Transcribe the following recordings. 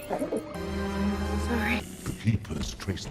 Sorry. The keepers traced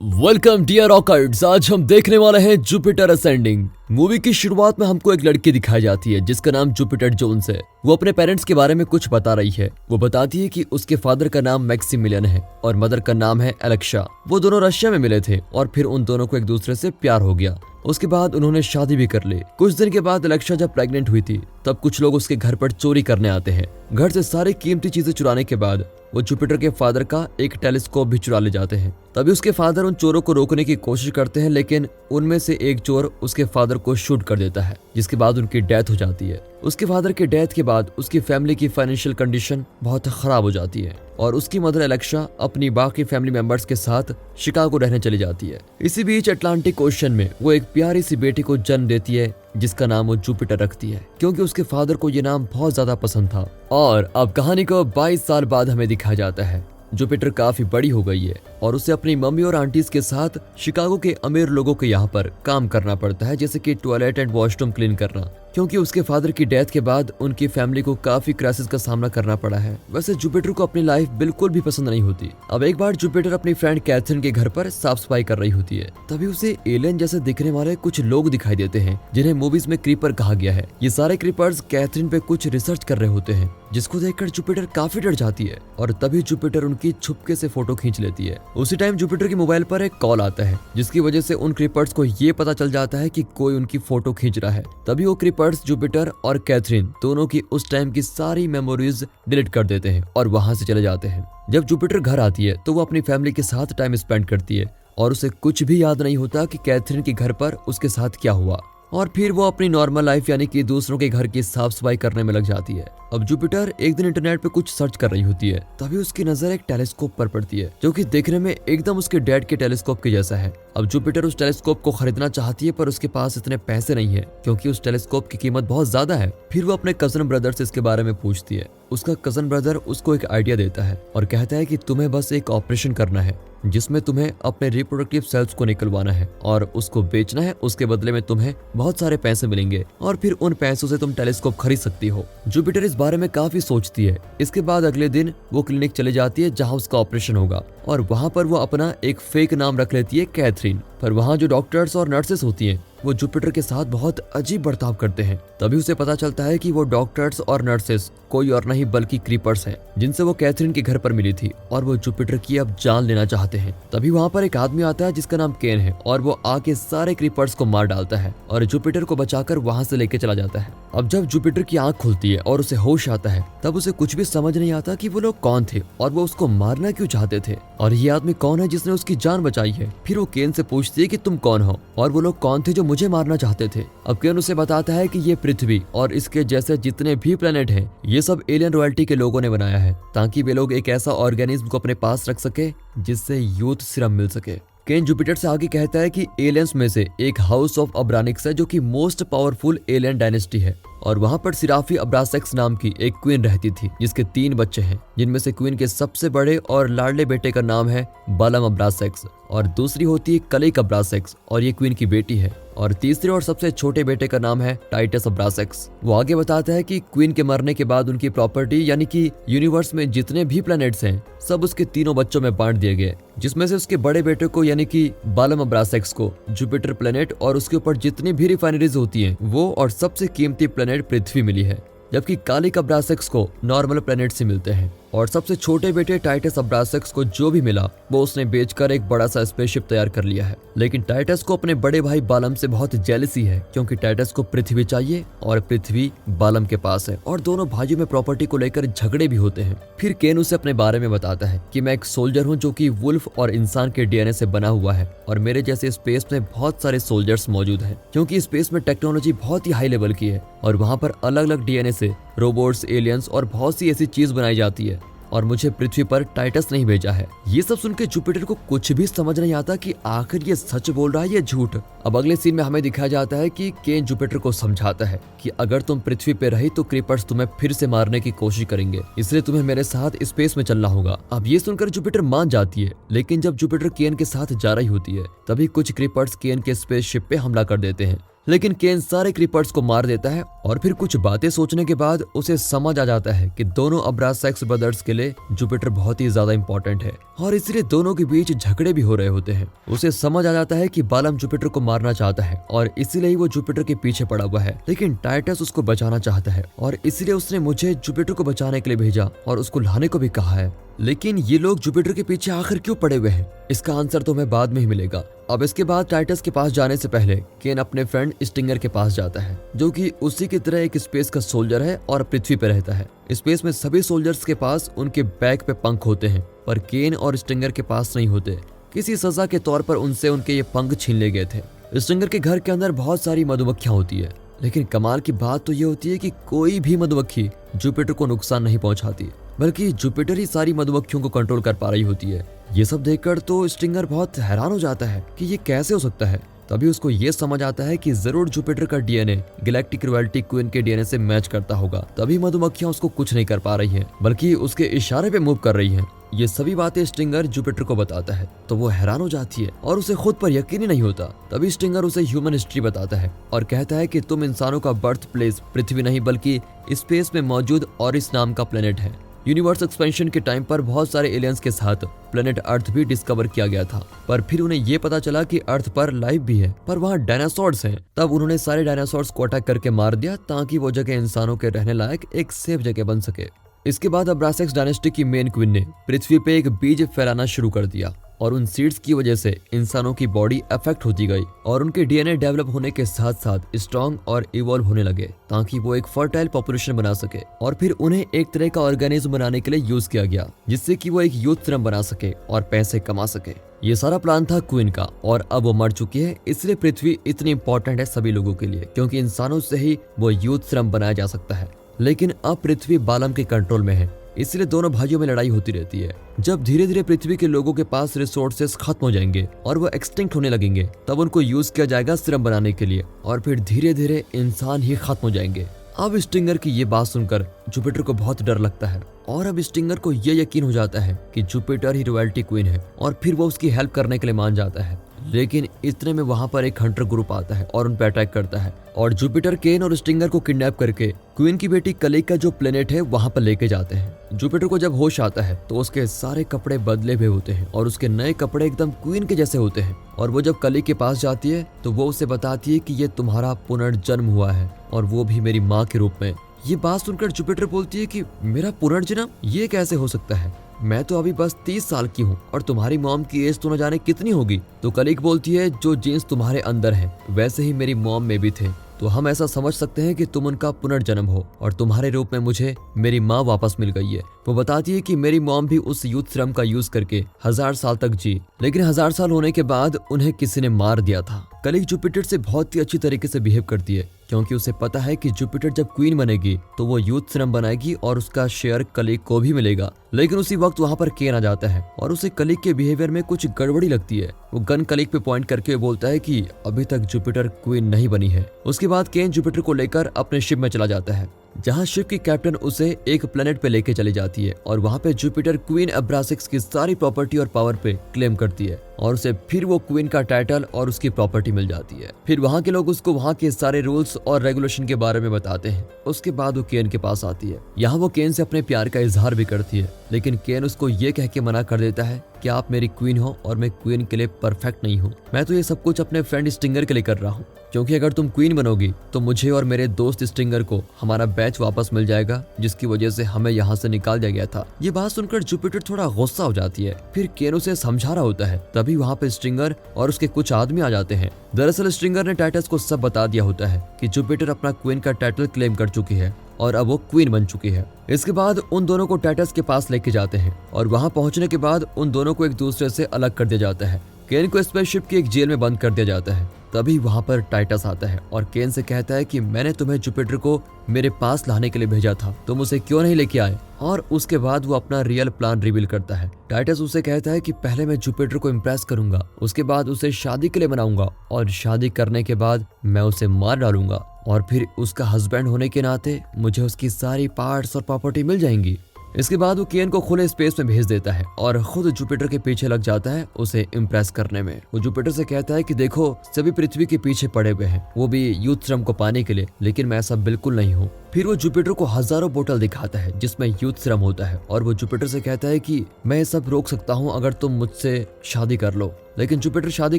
welcome dear रॉकर्ड्स। आज हम देखने वाले हैं जुपिटर असेंडिंग। मूवी की शुरुआत में हमको एक लड़की दिखाई जाती है जिसका नाम जुपिटर जोन्स है। वो अपने पेरेंट्स के बारे में कुछ बता रही है। वो बताती है कि उसके फादर का नाम मैक्सिमिलियन है और मदर का नाम है एलेक्सा। वो दोनों रशिया में मिले थे और फिर उन दोनों को एक दूसरे से प्यार हो गया। उसके बाद उन्होंने शादी भी कर ली। कुछ दिन के बाद एलेक्सा जब प्रेग्नेंट हुई थी तब कुछ लोग उसके घर पर चोरी करने आते हैं। घर से सारी कीमती चीजें चुराने के बाद वो जुपिटर के फादर का एक टेलीस्कोप भी चुरा ले जाते हैं। तभी उसके फादर उन चोरों को रोकने की कोशिश करते हैं, लेकिन उनमें से एक चोर उसके फादर को शूट कर देता है, जिसके बाद उनकी डेथ हो जाती है। उसके फादर के डेथ के बाद उसकी फैमिली की फाइनेंशियल कंडीशन बहुत खराब हो जाती है और उसकी मदर एलेक्सा अपनी बाकी फैमिली मेंबर्स के साथ शिकागो रहने चली जाती है। इसी बीच अटलांटिक ओशन में वो एक प्यारी सी बेटी को जन्म देती है जिसका नाम वो जुपिटर रखती है, क्योंकि उसके फादर को ये नाम बहुत ज्यादा पसंद था। और अब कहानी को 22 साल बाद हमें दिखाया जाता है। जुपिटर काफी बड़ी हो गई है और उसे अपनी मम्मी और आंटीज के साथ शिकागो के अमीर लोगों के यहाँ पर काम करना पड़ता है, जैसे कि टॉयलेट एंड वॉशरूम क्लीन करना, क्योंकि उसके फादर की डेथ के बाद उनकी फैमिली को काफी क्राइसिस का सामना करना पड़ा है। वैसे जुपिटर को अपनी लाइफ बिल्कुल भी पसंद नहीं होती। अब एक बार जुपिटर अपनी फ्रेंड कैथरीन के घर पर साफ सफाई कर रही होती है, तभी उसे एलियन जैसे दिखने वाले कुछ लोग दिखाई देते हैं जिन्हें मूवीज में क्रीपर कहा गया है। ये सारे क्रीपर्स कैथरीन पे कुछ रिसर्च कर रहे होते हैं, जिसको देखकर जुपिटर काफी डर जाती है और तभी जुपिटर उनकी छुपके से फोटो खींच लेती है। उसी टाइम जुपिटर के मोबाइल पर एक कॉल आता है, जिसकी वजह से उन क्रीपर्स को ये पता चल जाता है कि कोई उनकी फोटो खींच रहा है। तभी वो क्रीपर्स जुपिटर और कैथरीन दोनों की उस टाइम की सारी मेमोरीज डिलीट कर देते हैं और वहां से चले जाते हैं। जब जुपिटर घर आती है तो वो अपनी फैमिली के साथ टाइम स्पेंड करती है और उसे कुछ भी याद नहीं होता कि कैथरीन के घर पर उसके साथ क्या हुआ। और फिर वो अपनी नॉर्मल लाइफ यानी कि दूसरों के घर की साफ सफाई करने में लग जाती है। अब जुपिटर एक दिन इंटरनेट पे कुछ सर्च कर रही होती है, तभी उसकी नजर एक टेलीस्कोप पर पड़ती है जो कि देखने में एकदम उसके डैड के टेलीस्कोप के जैसा है। अब जुपिटर उस टेलीस्कोप को खरीदना चाहती है, पर उसके पास इतने पैसे नहीं है क्योंकि उस टेलीस्कोप की कीमत बहुत ज्यादा है। फिर वो अपने कजन ब्रदर से इसके बारे में पूछती है। उसका कजन ब्रदर उसको एक आइडिया देता है और कहता है कि तुम्हें बस एक ऑपरेशन करना है जिसमें तुम्हें अपने रिप्रोडक्टिव सेल्स को निकलवाना है और उसको बेचना है। उसके बदले में तुम्हें बहुत सारे पैसे मिलेंगे और फिर उन पैसों से तुम टेलीस्कोप खरीद सकती हो। जुपिटर इस बारे में काफी सोचती है। इसके बाद अगले दिन वो क्लिनिक चले जाती है जहां उसका ऑपरेशन होगा और वहां पर वो अपना एक फेक नाम रख लेती है कैथरीन। पर वहां जो डॉक्टर्स और नर्सेस होती हैं वो जुपिटर के साथ बहुत अजीब बर्ताव करते हैं। तभी उसे पता चलता है कि वो डॉक्टर्स और नर्सेस कोई और नहीं बल्कि क्रीपर्स हैं, जिनसे वो कैथरीन के घर पर मिली थी और वो जुपिटर की अब जान लेना चाहते हैं। तभी वहां पर एक आदमी आता है जिसका नाम केन है और वो आके सारे क्रीपर्स को मार डालता है और जुपिटर को बचाकर वहां से लेके चला जाता है। अब जब जुपिटर की आंख खुलती है और उसे होश आता है तब उसे कुछ भी समझ नहीं आता कि वो लोग कौन थे और वो उसको मारना क्यों चाहते थे और ये आदमी कौन है जिसने उसकी जान बचाई है। फिर वो केन से पूछती है कि तुम कौन हो और वो लोग कौन थे जो मुझे मारना चाहते थे। अब केन उसे बताता है कि ये पृथ्वी और इसके जैसे जितने भी प्लेनेट हैं ये सब एलियन रॉयल्टी के लोगों ने बनाया है ताकि वे लोग एक ऐसा ऑर्गेनिज्म को अपने पास रख सके जिससे यूथ सिरम मिल सके। केन जुपिटर से आगे कहता है कि एलियंस में से एक हाउस ऑफ अब्रानिक्स है जो कि मोस्ट पावरफुल एलियन डायनेस्टी है और वहां पर सिराफी अब्रासेक्स नाम की एक क्वीन रहती थी जिसके 3 बच्चे हैं, जिनमें से क्वीन के सबसे बड़े और लाडले बेटे का नाम है बालम अब्रासेक्स और दूसरी होती है कलिक अब्रासेक्स और ये क्वीन की बेटी है और तीसरे और सबसे छोटे बेटे का नाम है टाइटस अब्रासेक्स। वो आगे बताता है कि क्वीन के मरने के बाद उनकी प्रॉपर्टी यानी कि यूनिवर्स में जितने भी प्लैनेट्स हैं सब उसके 3 बच्चों में बांट दिए गए, जिसमें से उसके बड़े बेटे को यानी कि बालम अब्रासेक्स को जुपिटर प्लैनेट और उसके ऊपर जितनी भी रिफाइनरीज होती हैं वो और सबसे कीमती प्लैनेट पृथ्वी मिली है, जबकि कालिक अब्रासेक्स को नॉर्मल प्लैनेट से मिलते हैं और सबसे छोटे बेटे टाइटस अब्रासेक्स को जो भी मिला वो उसने बेचकर एक बड़ा सा स्पेसशिप तैयार कर लिया है। लेकिन टाइटस को अपने बड़े भाई बालम से बहुत जेलसी है क्योंकि टाइटस को पृथ्वी चाहिए और पृथ्वी बालम के पास है और दोनों भाइयों में प्रॉपर्टी को लेकर झगड़े भी होते हैं। फिर केन उसे अपने बारे में बताता है कि मैं एक सोल्जर हूँ जो कि वुल्फ और इंसान के डीएनए से बना हुआ है और मेरे जैसे स्पेस में बहुत सारे सोल्जर्स मौजूद हैं, क्योंकि स्पेस में टेक्नोलॉजी बहुत ही हाई लेवल की है और वहाँ पर अलग अलग डीएनए से रोबोट्स, एलियंस और बहुत सी ऐसी चीज बनाई जाती है और मुझे पृथ्वी पर टाइटस नहीं भेजा है। ये सब सुन के जुपिटर को कुछ भी समझ नहीं आता कि आखिर ये सच बोल रहा है या झूठ। अब अगले सीन में हमें दिखाया जाता है कि केन जुपिटर को समझाता है कि अगर तुम पृथ्वी पे रही तो क्रीपर्स तुम्हें फिर से मारने की कोशिश करेंगे, इसलिए तुम्हें मेरे साथ स्पेस में चलना होगा। अब ये सुनकर जुपिटर मान जाती है, लेकिन जब जुपिटर केन के साथ जा रही होती है तभी कुछ क्रीपर्स केन के स्पेसशिप पे हमला कर देते हैं, लेकिन केन सारे क्रीपर्स को मार देता है और फिर कुछ बातें सोचने के बाद उसे समझ आ जाता है कि दोनों अब्रासेक्स ब्रदर्स के लिए जुपिटर बहुत ही ज्यादा इंपॉर्टेंट है और इसलिए दोनों के बीच झगड़े भी हो रहे होते हैं। उसे समझ आ जाता है कि बालम जुपिटर को मारना चाहता है और इसीलिए ही वो जुपिटर के पीछे पड़ा हुआ है, लेकिन टाइटस उसको बचाना चाहता है और इसलिए उसने मुझे जुपिटर को बचाने के लिए भेजा और उसको लाने को भी कहा है। लेकिन ये लोग जुपिटर के पीछे आखिर क्यों पड़े हुए हैं, इसका आंसर तो हमें बाद में ही मिलेगा। अब इसके बाद टाइटस के पास जाने से पहले केन अपने फ्रेंड स्टिंगर के पास जाता है, जो कि उसी की तरह एक स्पेस का सोल्जर है और पृथ्वी पे रहता है। स्पेस में सभी सोल्जर्स के पास उनके बैक पे पंख होते हैं, पर केन और स्टिंगर के पास नहीं होते। किसी सजा के तौर पर उनसे उनके ये पंख छीन ले गए थे। स्टिंगर के घर के अंदर बहुत सारी मधुमक्खियां होती है, लेकिन कमाल की बात तो ये होती है कि कोई भी मधुमक्खी जुपिटर को नुकसान नहीं पहुंचाती, बल्कि जुपिटर ही सारी मधुमक्खियों को कंट्रोल कर पा रही होती है। ये सब देखकर तो स्टिंगर बहुत हैरान हो जाता है कि ये कैसे हो सकता है। तभी उसको ये समझ आता है कि जरूर जुपिटर का डीएनए गैलेक्टिक रॉयल्टी क्वीन के डीएनए से मैच करता होगा, तभी मधुमक्खियां उसको कुछ नहीं कर पा रही हैं, बल्कि उसके इशारे पे मूव कर रही हैं। ये सभी बातें स्टिंगर जुपिटर को बताता है तो वो हैरान हो जाती है और उसे खुद पर यकीन ही नहीं होता। तभी स्टिंगर उसे ह्यूमन हिस्ट्री बताता है और कहता है कि तुम इंसानों का बर्थ प्लेस पृथ्वी नहीं बल्कि स्पेस में मौजूद ऑरिस नाम का प्लेनेट है। यूनिवर्स एक्सपेंशन के टाइम पर बहुत सारे एलियंस के साथ प्लेनेट अर्थ भी डिस्कवर किया गया था, पर फिर उन्हें ये पता चला कि अर्थ पर लाइफ भी है, पर वहाँ डायनासोर्स हैं। तब उन्होंने सारे डायनासोर्स को अटैक करके मार दिया ताकि वो जगह इंसानों के रहने लायक एक सेफ जगह बन सके। इसके बाद अब्रासेक्स डायनेस्टी की मेन क्वीन ने पृथ्वी पे एक बीज फैलाना शुरू कर दिया और उन सीड्स की वजह से इंसानों की बॉडी अफेक्ट होती गई और उनके डीएनए डेवलप होने के साथ साथ स्ट्रॉन्ग और इवॉल्व होने लगे ताकि वो एक फर्टाइल पॉपुलेशन बना सके। और फिर उन्हें एक तरह का ऑर्गेनिज्म बनाने के लिए यूज किया गया, जिससे कि वो एक यूथ सीरम बना सके और पैसे कमा सके। ये सारा प्लान था क्वीन का और अब वो मर चुकी है, इसलिए पृथ्वी इतनी इंपॉर्टेंट है सभी लोगों के लिए, क्योंकि इंसानों से ही वो यूथ सीरम बनाया जा सकता है। लेकिन अब पृथ्वी बालम के कंट्रोल में है, इसलिए दोनों भाइयों में लड़ाई होती रहती है। जब धीरे धीरे पृथ्वी के लोगों के पास रिसोर्सेस खत्म हो जाएंगे और वो एक्सटिंक्ट होने लगेंगे, तब उनको यूज किया जाएगा सीरम बनाने के लिए और फिर धीरे धीरे इंसान ही खत्म हो जाएंगे। अब स्टिंगर की ये बात सुनकर जुपिटर को बहुत डर लगता है और अब स्टिंगर को ये यकीन हो जाता है कि जुपिटर ही रॉयल्टी क्वीन है और फिर वो उसकी हेल्प करने के लिए मान जाता है। लेकिन इतने में वहां पर एक हंटर ग्रुप आता है और उन पर अटैक करता है और जुपिटर केन और स्टिंगर को किडनैप करके क्वीन की बेटी कलिक का जो प्लेनेट है वहां पर लेके जाते हैं। जुपिटर को जब होश आता है तो उसके सारे कपड़े बदले हुए होते हैं और उसके नए कपड़े एकदम क्वीन के जैसे होते हैं और वो जब कलिक के पास जाती है तो वो उसे बताती है कि ये तुम्हारा पुनर्जन्म हुआ है और वो भी मेरी माँ के रूप में। ये बात सुनकर जुपिटर बोलती है कि मेरा पुनर्जन्म, ये कैसे हो सकता है? मैं तो अभी बस 30 साल की हूँ और तुम्हारी मॉम की एज तो न जाने कितनी होगी। तो कलिक बोलती है जो जीन्स तुम्हारे अंदर हैं वैसे ही मेरी मॉम में भी थे, तो हम ऐसा समझ सकते हैं कि तुम उनका पुनर्जन्म हो और तुम्हारे रूप में मुझे मेरी माँ वापस मिल गई है। वो बताती है कि मेरी मॉम भी उस यूथ सीरम का यूज करके 1000 साल तक जी, लेकिन 1000 साल होने के बाद उन्हें किसी ने मार दिया था। कलिक जुपिटर से बहुत ही अच्छी तरीके से बिहेव करती है क्योंकि उसे पता है कि जुपिटर जब क्वीन बनेगी तो वो यूथ सीरम बनाएगी और उसका शेयर कलिक को भी मिलेगा। लेकिन उसी वक्त वहाँ पर केन आ जाता है और उसे कलिक के बिहेवियर में कुछ गड़बड़ी लगती है। वो गन कलिक पे पॉइंट करके बोलता है कि अभी तक जुपिटर क्वीन नहीं बनी है। उसके बाद केन जुपिटर को लेकर अपने शिप में चला जाता है, जहाँ शिप की कैप्टन उसे एक प्लेनेट पे लेके चली जाती है और वहाँ पे जुपिटर क्वीन अब्रासेक्स की सारी प्रॉपर्टी और पावर पे क्लेम करती है और उसे फिर वो क्वीन का टाइटल और उसकी प्रॉपर्टी मिल जाती है। फिर वहाँ के लोग उसको वहाँ के सारे रूल्स और रेगुलेशन के बारे में बताते हैं। उसके बाद वो केन के पास आती है। यहाँ वो केन से अपने प्यार का इजहार भी करती है, लेकिन केन उसको ये कह के मना कर देता है कि आप मेरी क्वीन हो और मैं क्वीन के लिए परफेक्ट नहीं हूँ। मैं तो ये सब कुछ अपने फ्रेंड स्टिंगर के लिए कर रहा हूँ, क्योंकि अगर तुम क्वीन बनोगी तो मुझे और मेरे दोस्त स्टिंगर को हमारा बैच वापस मिल जाएगा, जिसकी वजह से हमें यहाँ से निकाल दिया गया था। ये बात सुनकर जुपिटर थोड़ा गुस्सा हो जाती है। फिर केन उसे समझा रहा होता है, तभी वहाँ पे स्टिंगर और उसके कुछ आदमी आ जाते हैं। दरअसल स्टिंगर ने टाइटस को सब बता दिया होता है कि जुपिटर अपना क्वीन का टाइटल क्लेम कर चुकी है और अब वो क्वीन बन चुकी है। इसके बाद उन दोनों को टाइटस के पास लेके जाते हैं और वहां पहुंचने के बाद उन दोनों को एक दूसरे से अलग कर दिया जाता है। केन को स्पेसशिप की एक जेल में बंद कर दिया जाता है। तभी वहां पर टाइटस आता है और केन से कहता है कि मैंने तुम्हें जुपिटर को मेरे पास लाने के लिए भेजा था, तुम उसे क्यों नहीं लेके आए? और उसके बाद वो अपना रियल प्लान रिवील करता है। टाइटस उसे कहता है कि पहले मैं जुपिटर को इम्प्रेस करूंगा, उसके बाद उसे शादी के लिए बनाऊंगा और शादी करने के बाद मैं उसे मार डालूंगा और फिर उसका हस्बैंड होने के नाते मुझे उसकी सारी पार्ट्स और प्रॉपर्टी मिल जाएंगी। इसके बाद वो केन को खुले स्पेस में भेज देता है और खुद जुपिटर के पीछे लग जाता है उसे इम्प्रेस करने में। वो जुपिटर से कहता है कि देखो सभी पृथ्वी के पीछे पड़े हुए हैं, वो भी यूथ्रम को पाने के लिए, लेकिन मैं ऐसा बिल्कुल नहीं हूँ। फिर वो जुपिटर को हजारों बोतल दिखाता है जिसमें यूथ्रम होता है और वो जुपिटर से कहता है कि मैं ये सब रोक सकता हूँ अगर तुम मुझसे शादी कर लो, लेकिन जुपिटर शादी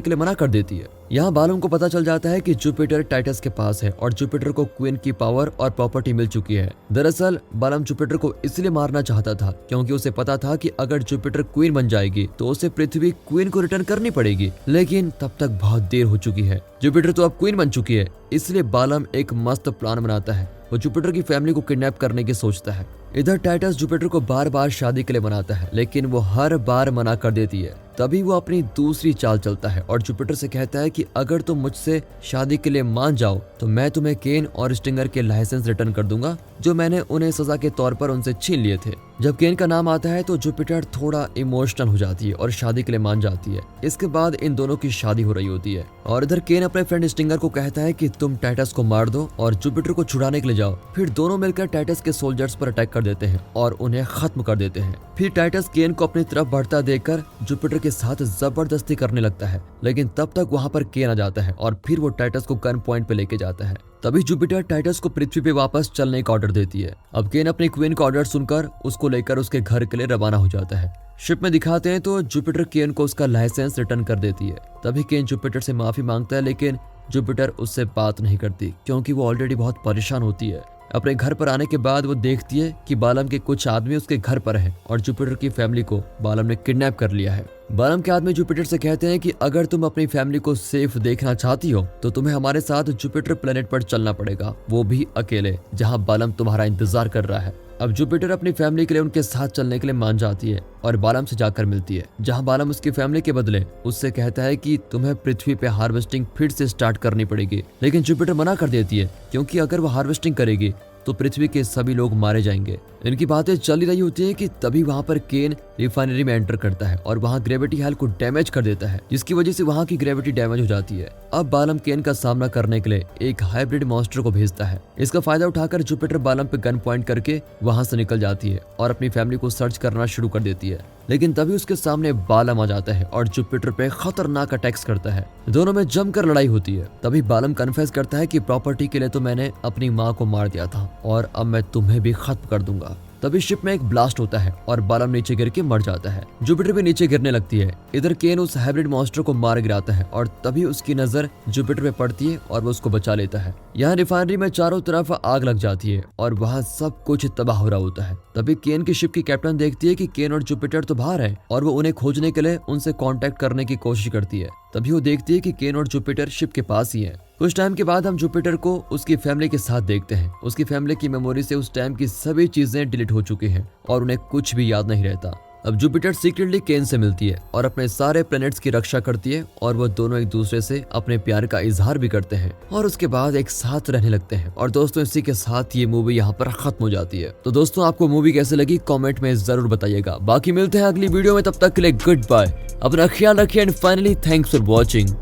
के लिए मना कर देती है। यहाँ बालम को पता चल जाता है कि जुपिटर टाइटस के पास है और जुपिटर को क्वीन की पावर और प्रॉपर्टी मिल चुकी है। दरअसल बालम जुपिटर को इसलिए मारना चाहता था क्योंकि उसे पता था कि अगर जुपिटर क्वीन बन जाएगी तो उसे पृथ्वी क्वीन को रिटर्न करनी पड़ेगी, लेकिन तब तक बहुत देर हो चुकी है। जुपिटर तो अब क्वीन बन चुकी है, इसलिए बालम एक मस्त प्लान बनाता है। वो जुपिटर की फैमिली को किडनैप करने की सोचता है। इधर टाइटस जुपिटर को बार बार शादी के लिए मनाता है, लेकिन वो हर बार मना कर देती है। तभी वो अपनी दूसरी चाल चलता है और जुपिटर से कहता है कि अगर तुम मुझसे शादी के लिए मान जाओ तो मैं तुम्हें केन और स्टिंगर के लाइसेंस रिटर्न कर दूंगा जो मैंने उन्हें सजा के तौर पर उनसे छीन लिए थे। जब केन का नाम आता है तो जुपिटर थोड़ा इमोशनल हो जाती है और शादी के लिए मान जाती है। इसके बाद इन दोनों की शादी हो रही होती है और इधर केन अपने फ्रेंड स्टिंगर को कहता है कि तुम टाइटस को मार दो और जुपिटर को छुड़ाने के लिए जाओ। फिर दोनों मिलकर टाइटस के सोल्जर्स पर अटैक कर देते हैं और उन्हें खत्म कर देते हैं। फिर टाइटस केन को अपनी तरफ बढ़ता देखकर जुपिटर के साथ जबरदस्ती करने लगता है, लेकिन तब तक वहां पर केन आ जाता है और फिर वो टाइटस को गन पॉइंट पे लेके जाता है। तभी जुपिटर टाइटस को पृथ्वी पे वापस चलने का ऑर्डर देती है। अब केन अपनी क्वीन का ऑर्डर सुनकर उसको लेकर उसके घर के लिए रवाना हो जाता है। शिप में दिखाते हैं तो जुपिटर केन को उसका लाइसेंस रिटर्न कर देती है। तभी केन जुपिटर से माफी मांगता है, लेकिन जुपिटर उससे बात नहीं करती क्योंकि वो ऑलरेडी बहुत परेशान होती है। अपने घर पर आने के बाद वो देखती है कि बालम के कुछ आदमी उसके घर पर हैं और जुपिटर की फैमिली को बालम ने किडनैप कर लिया है। बालम के आदमी जुपिटर से कहते हैं कि अगर तुम अपनी फैमिली को सेफ देखना चाहती हो तो तुम्हें हमारे साथ जुपिटर प्लेनेट पर चलना पड़ेगा, वो भी अकेले, जहां बालम तुम्हारा इंतजार कर रहा है। अब जुपिटर अपनी फैमिली के लिए उनके साथ चलने के लिए मान जाती है और बालम से जाकर मिलती है, जहां बालम उसकी फैमिली के बदले उससे कहता है कि तुम्हें पृथ्वी पे हार्वेस्टिंग फिर से स्टार्ट करनी पड़ेगी। लेकिन जुपिटर मना कर देती है क्योंकि अगर वो हार्वेस्टिंग करेगी तो पृथ्वी के सभी लोग मारे जाएंगे। इनकी बातें चल ही रही होती है कि तभी वहां पर केन रिफाइनरी में एंटर करता है और वहां ग्रेविटी हेल को डैमेज कर देता है, जिसकी वजह से वहां की ग्रेविटी डैमेज हो जाती है। अब बालम केन का सामना करने के लिए एक हाइब्रिड मॉन्स्टर को भेजता है। इसका फायदा उठाकर जुपिटर बालम पे गन पॉइंट करके वहां से निकल जाती है और अपनी फैमिली को सर्च करना शुरू कर देती है। लेकिन तभी उसके सामने बालम आ जाता है और जुपिटर पे खतरनाक अटैक्स करता है। दोनों में जमकर लड़ाई होती है। तभी बालम कन्फेस करता है कि प्रॉपर्टी के लिए तो मैंने अपनी माँ को मार दिया था और अब मैं तुम्हें भी खत्म कर दूंगा। तभी शिप में एक ब्लास्ट होता है और बालम नीचे गिर के मर जाता है। जुपिटर भी नीचे गिरने लगती है। इधर केन उस हाइब्रिड मॉन्स्टर को मार गिराता है और तभी उसकी नजर जुपिटर पे पड़ती है और वो उसको बचा लेता है। यहाँ रिफाइनरी में चारों तरफ आग लग जाती है और वहाँ सब कुछ तबाह हो रहा होता है। तभी केन की शिप की कैप्टन देखती है कि केन और जुपिटर तो बाहर है और वो उन्हें खोजने के लिए उनसे कांटेक्ट करने की कोशिश करती है। तभी वो देखती है कि केन और जुपिटर शिप के पास ही है। कुछ टाइम के बाद हम जुपिटर को उसकी फैमिली के साथ देखते हैं। उसकी फैमिली की मेमोरी से उस टाइम की सभी चीजें डिलीट हो चुकी हैं और उन्हें कुछ भी याद नहीं रहता। अब जुपिटर सीक्रेटली केन से मिलती है और अपने सारे प्लैनेट्स की रक्षा करती है और वो दोनों एक दूसरे से अपने प्यार का इजहार भी करते हैं और उसके बाद एक साथ रहने लगते हैं। और दोस्तों इसी के साथ ये मूवी यहाँ पर खत्म हो जाती है। तो दोस्तों आपको मूवी कैसे लगी कमेंट में जरूर बताइएगा। बाकी मिलते हैं अगली वीडियो में, तब तक के लिए गुड बाय, अपना ख्याल रखिए and finally thanks for watching.